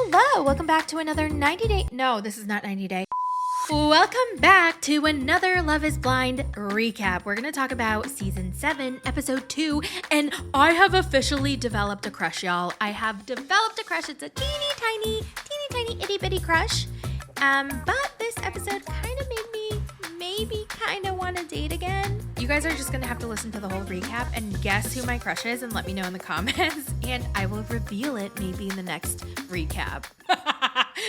Hello, welcome back to another 90 day. No, this is not 90 day. Welcome back to another Love is Blind recap. We're going to talk about season 7, episode 2, and I have officially developed a crush, y'all. I have developed a crush. It's a teeny tiny itty bitty crush. But this episode kind of made me maybe kind of want to date again. You guys are just going to have to listen to the whole recap and guess who my crush is and let me know in the comments, and I will reveal it maybe in the next recap.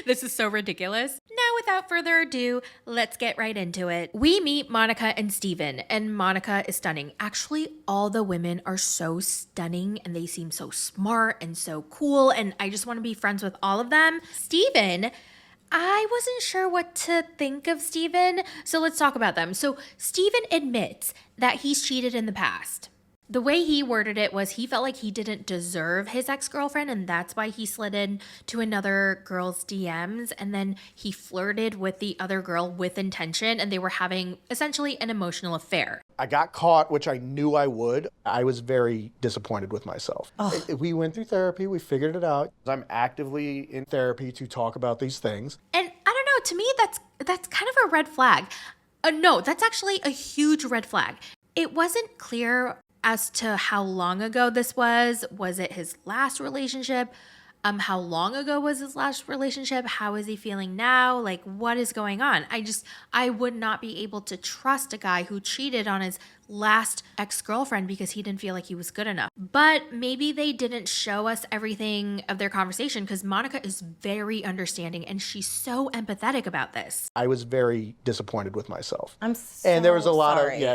This is so ridiculous. Now, without further ado, let's get right into it. We meet Monica and Steven, and Monica is stunning. Actually, all the women are so stunning, and they seem so smart and so cool, and I just want to be friends with all of them. Steven, I wasn't sure what to think of Steven, so let's talk about them. So Steven admits that he's cheated in the past. The way he worded it was he felt like he didn't deserve his ex-girlfriend, and that's why he slid in to another girl's DMs, and then he flirted with the other girl with intention, and they were having essentially an emotional affair. I got caught, which I knew I would. I was very disappointed with myself. We went through therapy. We figured it out. I'm actively in therapy to talk about these things. And I don't know, to me, that's kind of a red flag. No, that's actually a huge red flag. It wasn't clear as to how long ago this was. Was it his last relationship? How long ago was his last relationship? How is he feeling now? Like, what is going on? I would not be able to trust a guy who cheated on his last ex-girlfriend because he didn't feel like he was good enough. But maybe they didn't show us everything of their conversation because Monica is very understanding and she's so empathetic about this. I was very disappointed with myself. I'm so And there was a lot sorry.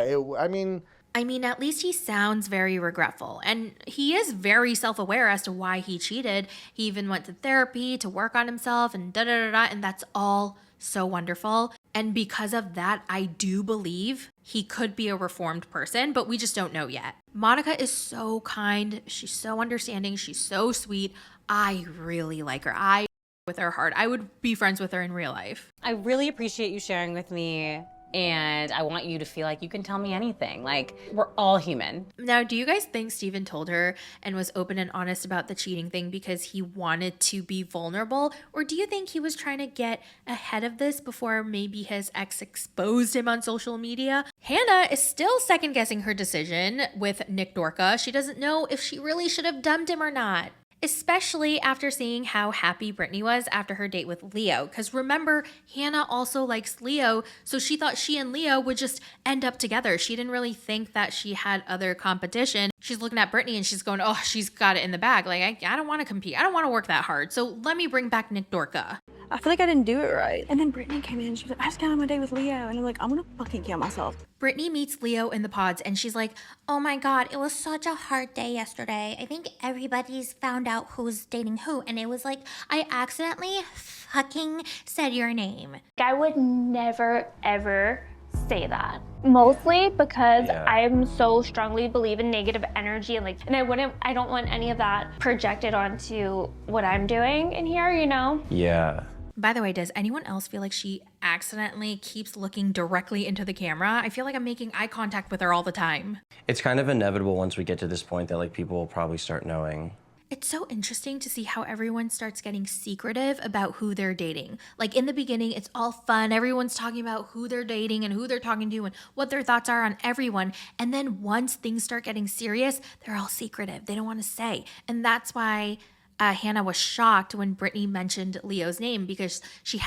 I mean, at least he sounds very regretful, and he is very self-aware as to why he cheated. He even went to therapy to work on himself and da-da-da-da, and that's all so wonderful. And because of that, I do believe he could be a reformed person, but we just don't know yet. Monica is so kind. She's so understanding. She's so sweet. I really like her. With her heart, I would be friends with her in real life. I really appreciate you sharing with me, and I want you to feel like you can tell me anything. Like, we're all human. Now, do you guys think Steven told her and was open and honest about the cheating thing because he wanted to be vulnerable? Or do you think he was trying to get ahead of this before maybe his ex exposed him on social media? Hannah is still second guessing her decision with Nick Dorca. She doesn't know if she really should have dumped him or not, especially after seeing how happy Brittany was after her date with Leo. Because remember, Hannah also likes Leo, so she thought she and Leo would just end up together. She didn't really think that she had other competition. She's looking at Brittany and she's going, oh, she's got it in the bag. Like, I don't want to compete. I don't want to work that hard. So let me bring back Nick Dorca. I feel like I didn't do it right. And then Brittany came in and she was like, I just got on my date with Leo. And I'm like, I'm gonna fucking kill myself. Brittany meets Leo in the pods and she's like, oh my God, it was such a hard day yesterday. I think everybody's found out who's dating who. And it was like, I accidentally fucking said your name. I would never, ever say that. Mostly because I'm so strongly believe in negative energy and I don't want any of that projected onto what I'm doing in here, you know? Yeah. By the way, does anyone else feel like she accidentally keeps looking directly into the camera? I feel like I'm making eye contact with her all the time. It's kind of inevitable once we get to this point that like people will probably start knowing. It's so interesting to see how everyone starts getting secretive about who they're dating. Like in the beginning, it's all fun. Everyone's talking about who they're dating and who they're talking to and what their thoughts are on everyone. And then once things start getting serious, they're all secretive. They don't want to say. And that's why Hannah was shocked when Brittany mentioned Leo's name because she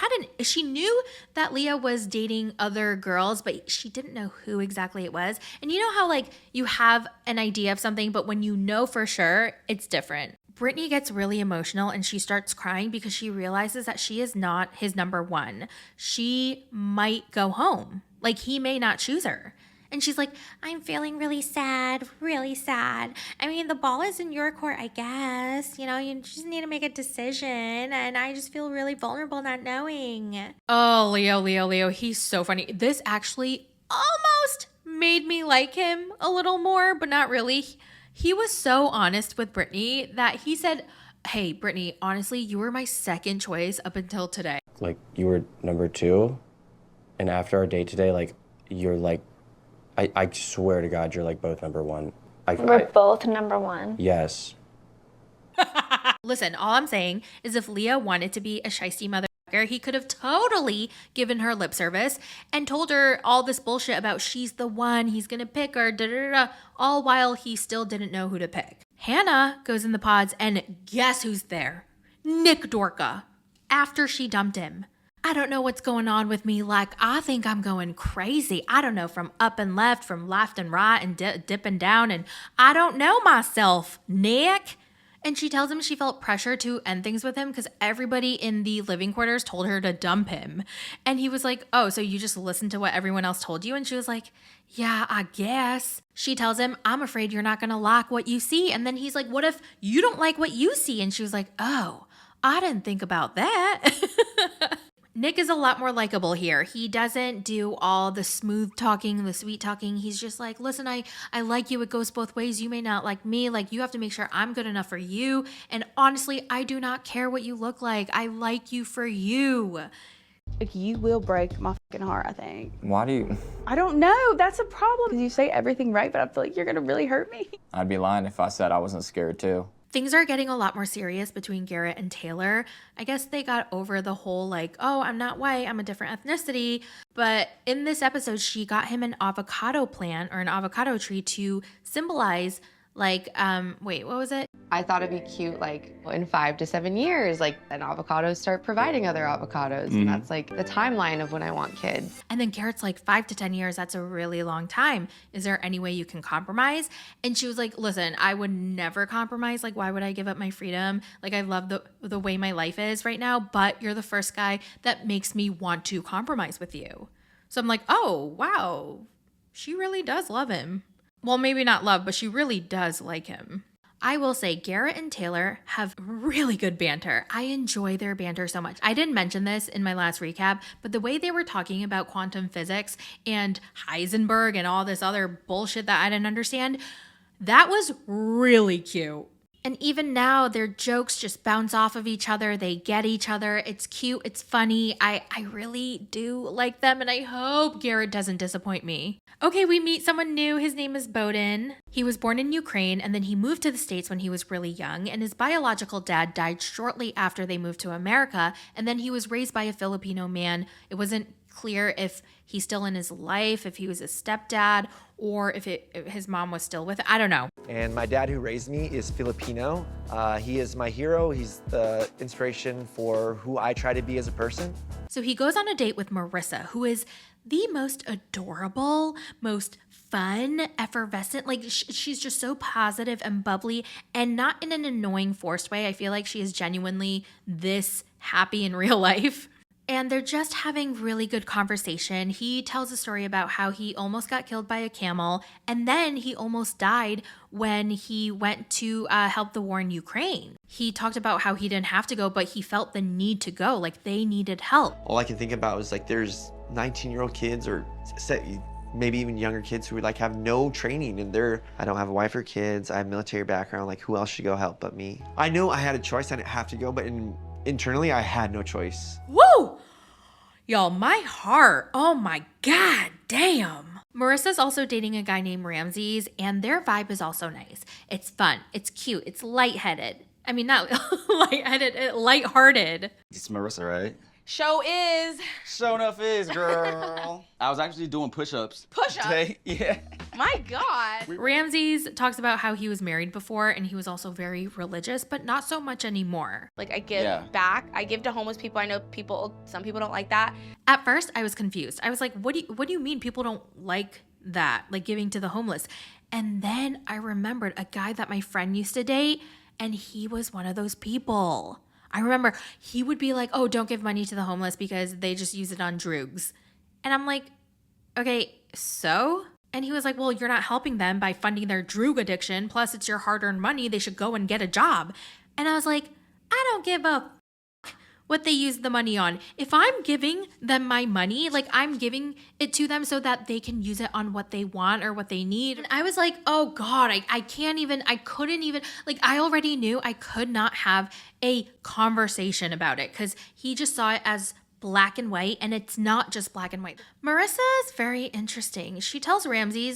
knew that Leo was dating other girls, but she didn't know who exactly it was. And you know how like you have an idea of something, but when you know for sure, it's different. Brittany gets really emotional and she starts crying because she realizes that she is not his number one. She might go home. Like he may not choose her. And she's like, I'm feeling really sad, really sad. I mean, the ball is in your court, I guess. You know, you just need to make a decision. And I just feel really vulnerable not knowing. Oh, Leo, he's so funny. This actually almost made me like him a little more, but not really. He was so honest with Brittany that he said, hey, Brittany, honestly, you were my second choice up until today. Like, you were number 2, and after our date today, like, you're like, I swear to God, you're like both number 1. We're both number 1. Yes. Listen, all I'm saying is if Leah wanted to be a shiesty motherfucker, he could have totally given her lip service and told her all this bullshit about she's the one, he's gonna pick her, all while he still didn't know who to pick. Hannah goes in the pods and guess who's there? Nick Dorka. After she dumped him. I don't know what's going on with me. Like, I think I'm going crazy. I don't know, from up and left, from left and right, and dipping down. And I don't know myself, Nick. And she tells him she felt pressure to end things with him because everybody in the living quarters told her to dump him. And he was like, oh, so you just listened to what everyone else told you? And she was like, yeah, I guess. She tells him, I'm afraid you're not going to like what you see. And then he's like, what if you don't like what you see? And she was like, oh, I didn't think about that. Nick is a lot more likable here. He doesn't do all the smooth talking, the sweet talking. He's just like, listen, I like you. It goes both ways. You may not like me. Like, you have to make sure I'm good enough for you. And honestly, I do not care what you look like. I like you for you. Like, you will break my fucking heart, I think. Why do you? I don't know. That's a problem. Because you say everything right, but I feel like you're going to really hurt me. I'd be lying if I said I wasn't scared too. Things are getting a lot more serious between Garrett and Taylor. I guess they got over the whole like, oh, I'm not white, I'm a different ethnicity. But in this episode, she got him an avocado plant or an avocado tree to symbolize like, wait, what was it? I thought it'd be cute, like, in 5 to 7 years, like, an avocados start providing other avocados. And that's, like, the timeline of when I want kids. And then Garrett's like, 5 to 10 years, that's a really long time. Is there any way you can compromise? And she was like, listen, I would never compromise. Like, why would I give up my freedom? Like, I love the way my life is right now, but you're the first guy that makes me want to compromise with you. So I'm like, oh, wow, she really does love him. Well, maybe not love, but she really does like him. I will say Garrett and Taylor have really good banter. I enjoy their banter so much. I didn't mention this in my last recap, but the way they were talking about quantum physics and Heisenberg and all this other bullshit that I didn't understand, that was really cute. And even now, their jokes just bounce off of each other. They get each other. It's cute. It's funny. I really do like them, and I hope Garrett doesn't disappoint me. Okay, we meet someone new. His name is Bowden. He was born in Ukraine, and then he moved to the States when he was really young, and his biological dad died shortly after they moved to America, and then he was raised by a Filipino man. It wasn't clear if he's still in his life, if he was a stepdad, or if his mom was still with it. I don't know. And my dad who raised me is Filipino. He is my hero. He's the inspiration for who I try to be as a person. So he goes on a date with Marissa, who is the most adorable, most fun, effervescent. Like, she's just so positive and bubbly, and not in an annoying, forced way. I feel like she is genuinely this happy in real life. And they're just having really good conversation. He tells a story about how he almost got killed by a camel, and then he almost died when he went to help the war in Ukraine. He talked about how he didn't have to go, but he felt the need to go, like they needed help. All I can think about is like there's 19-year-old kids or maybe even younger kids who like have no training, and I don't have a wife or kids. I have military background. Like, who else should go help but me? I know I had a choice. I didn't have to go, but internally, I had no choice. Woo! Y'all, my heart. Oh my God, damn. Marissa's also dating a guy named Ramsey, and their vibe is also nice. It's fun. It's cute. It's lightheaded. I mean, not lightheaded, lighthearted. It's Marissa, right? Show is. Show enough is, girl. I was actually doing push-ups. Push-ups? Today. Yeah. My God. Ramsey talks about how he was married before, and he was also very religious, but not so much anymore. Like, I give back. I give to homeless people. I know some people don't like that. At first, I was confused. I was like, what do you mean people don't like that? Like giving to the homeless? And then I remembered a guy that my friend used to date, and he was one of those people. I remember he would be like, oh, don't give money to the homeless because they just use it on drugs. And I'm like, okay, so? And he was like, well, you're not helping them by funding their drug addiction. Plus, it's your hard-earned money. They should go and get a job. And I was like, I don't give a what they use the money on. If I'm giving them my money, like I'm giving it to them so that they can use it on what they want or what they need. And I was like, oh God, I couldn't even, like I already knew I could not have a conversation about it because he just saw it as black and white, and it's not just black and white. Marissa is very interesting. She tells Ramsey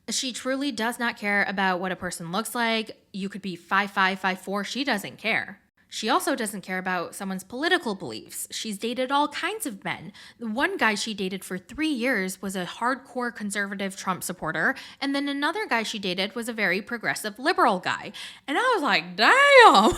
she truly does not care about what a person looks like. You could be 5'5", 5'4", she doesn't care. She also doesn't care about someone's political beliefs. She's dated all kinds of men. The one guy she dated for 3 years was a hardcore conservative Trump supporter, and then another guy she dated was a very progressive liberal guy. And I was like, damn,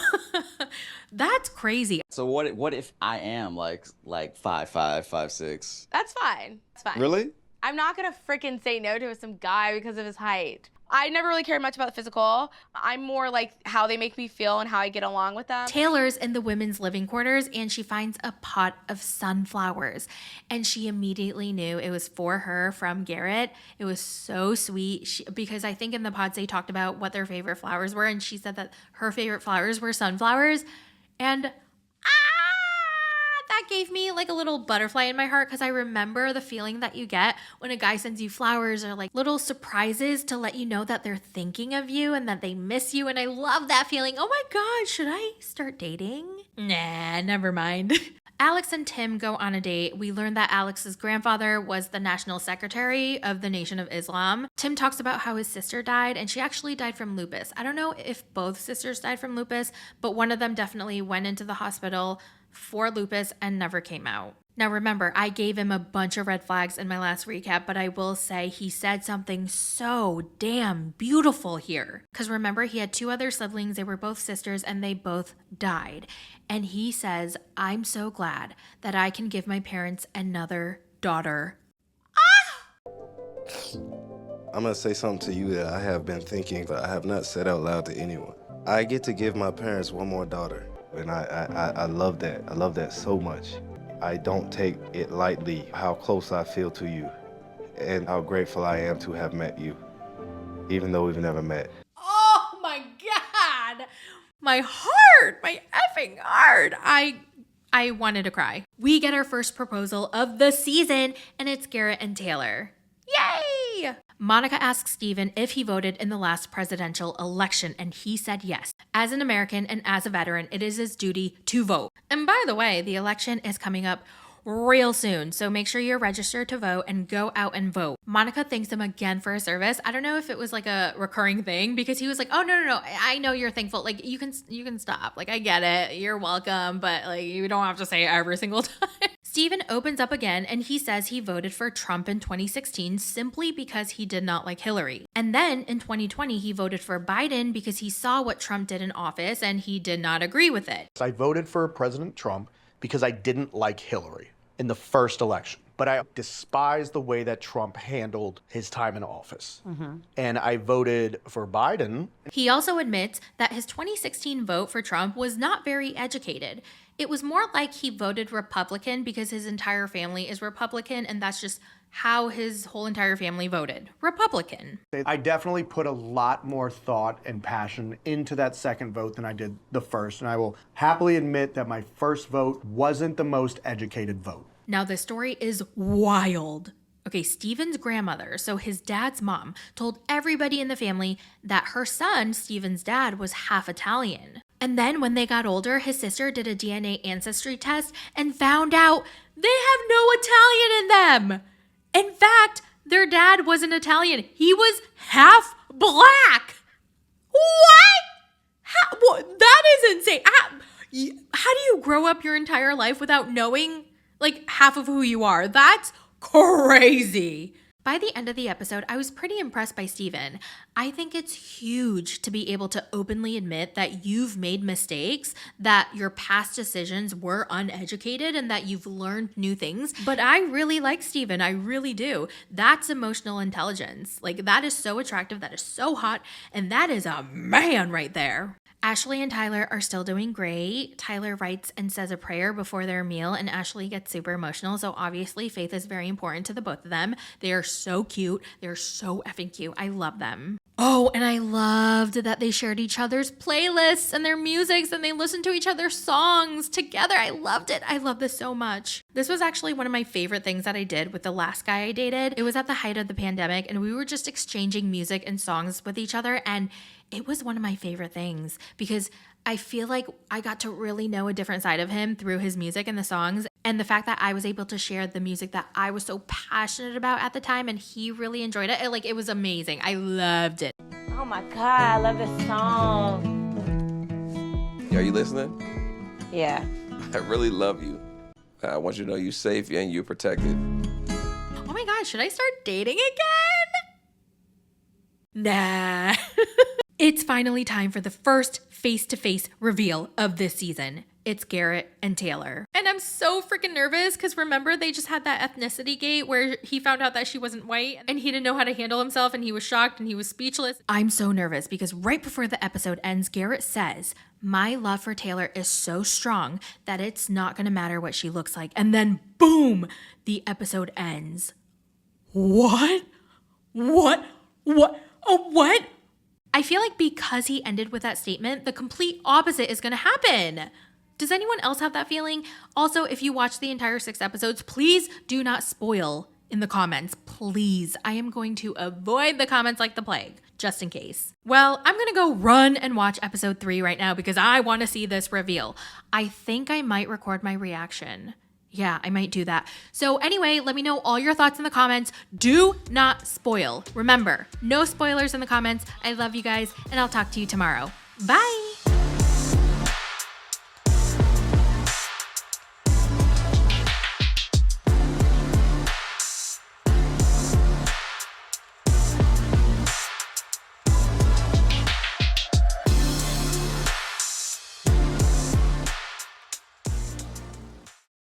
that's crazy. So what if I am like 5'5", 5'6"? That's fine. It's fine. Really? I'm not gonna freaking say no to some guy because of his height. I never really cared much about the physical. I'm more like how they make me feel and how I get along with them. Taylor's in the women's living quarters and she finds a pot of sunflowers. And she immediately knew it was for her from Garrett. It was so sweet because I think in the pods they talked about what their favorite flowers were. And she said that her favorite flowers were sunflowers. And that gave me like a little butterfly in my heart because I remember the feeling that you get when a guy sends you flowers or like little surprises to let you know that they're thinking of you and that they miss you. And I love that feeling. Oh my God, should I start dating? Nah, never mind. Alex and Tim go on a date. We learn that Alex's grandfather was the national secretary of the Nation of Islam. Tim talks about how his sister died, and she actually died from lupus. I don't know if both sisters died from lupus, but one of them definitely went into the hospital for lupus and never came out. Now remember, I gave him a bunch of red flags in my last recap, but I will say he said something so damn beautiful here. Because remember, he had 2 other siblings, they were both sisters, and they both died. And he says, I'm so glad that I can give my parents another daughter. I'm going to say something to you that I have been thinking, but I have not said out loud to anyone. I get to give my parents one more daughter, and I love that. I love that so much. I don't take it lightly how close I feel to you and how grateful I am to have met you, even though we've never met. Oh my God. My heart, my effing heart. I wanted to cry. We get our first proposal of the season, and it's Garrett and Taylor. Yay! Monica asks Steven if he voted in the last presidential election, and he said yes. As an American and as a veteran, it is his duty to vote. And by the way, the election is coming up real soon, so make sure you're registered to vote and go out and vote. Monica thanks him again for his service. I don't know if it was like a recurring thing because he was like, oh, no, I know you're thankful. Like, you can stop. Like, I get it. You're welcome, but like, you don't have to say it every single time. Steven opens up again and he says he voted for Trump in 2016 simply because he did not like Hillary. And then in 2020, he voted for Biden because he saw what Trump did in office and he did not agree with it. I voted for President Trump because I didn't like Hillary in the first election. But I despise the way that Trump handled his time in office. And I voted for Biden. He also admits that his 2016 vote for Trump was not very educated. It was more like he voted Republican because his entire family is Republican, and that's just how his whole entire family voted. Republican. I definitely put a lot more thought and passion into that second vote than I did the first, and I will happily admit that my first vote wasn't the most educated vote. Now, the story is wild. Okay, Steven's grandmother, so his dad's mom, told everybody in the family that her son, Steven's dad, was half Italian. And then when they got older, his sister did a DNA ancestry test and found out they have no Italian in them. In fact, their dad wasn't Italian. He was half black. What? That is insane. How do you grow up your entire life without knowing like half of who you are? That's crazy. By the end of the episode, I was pretty impressed by Steven. I think it's huge to be able to openly admit that you've made mistakes, that your past decisions were uneducated, and that you've learned new things. But I really like Steven. I really do. That's emotional intelligence. Like, that is so attractive. That is so hot. And that is a man right there. Ashley and Tyler are still doing great. Tyler writes and says a prayer before their meal, and Ashley gets super emotional. So obviously faith is very important to the both of them. They are so cute. They're so effing cute. I love them. Oh, and I loved that they shared each other's playlists and their musics, and they listened to each other's songs together. I loved it. I love this so much. This was actually one of my favorite things that I did with the last guy I dated. It was at the height of the pandemic, and we were just exchanging music and songs with each other, and it was one of my favorite things because I feel like I got to really know a different side of him through his music and the songs, and the fact that I was able to share the music that I was so passionate about at the time, and he really enjoyed it. It was amazing. I loved it. Oh my God, I love this song. Are you listening? Yeah. I really love you. I want you to know you're safe and you're protected. Oh my gosh, should I start dating again? Nah. It's finally time for the first face-to-face reveal of this season. It's Garrett and Taylor. And I'm so freaking nervous because remember they just had that ethnicity gate where he found out that she wasn't white and he didn't know how to handle himself and he was shocked and he was speechless. I'm so nervous because right before the episode ends, Garrett says, "My love for Taylor is so strong that it's not gonna matter what she looks like." And then boom, the episode ends. What? What? Oh, what? I feel like because he ended with that statement, the complete opposite is gonna happen. Does anyone else have that feeling? Also, if you watch the entire 6 episodes, please do not spoil in the comments. Please. I am going to avoid the comments like the plague, just in case. Well, I'm gonna go run and watch episode 3 right now because I want to see this reveal. I think I might record my reaction. Yeah, I might do that. So anyway, let me know all your thoughts in the comments. Do not spoil. Remember, no spoilers in the comments. I love you guys, and I'll talk to you tomorrow. Bye!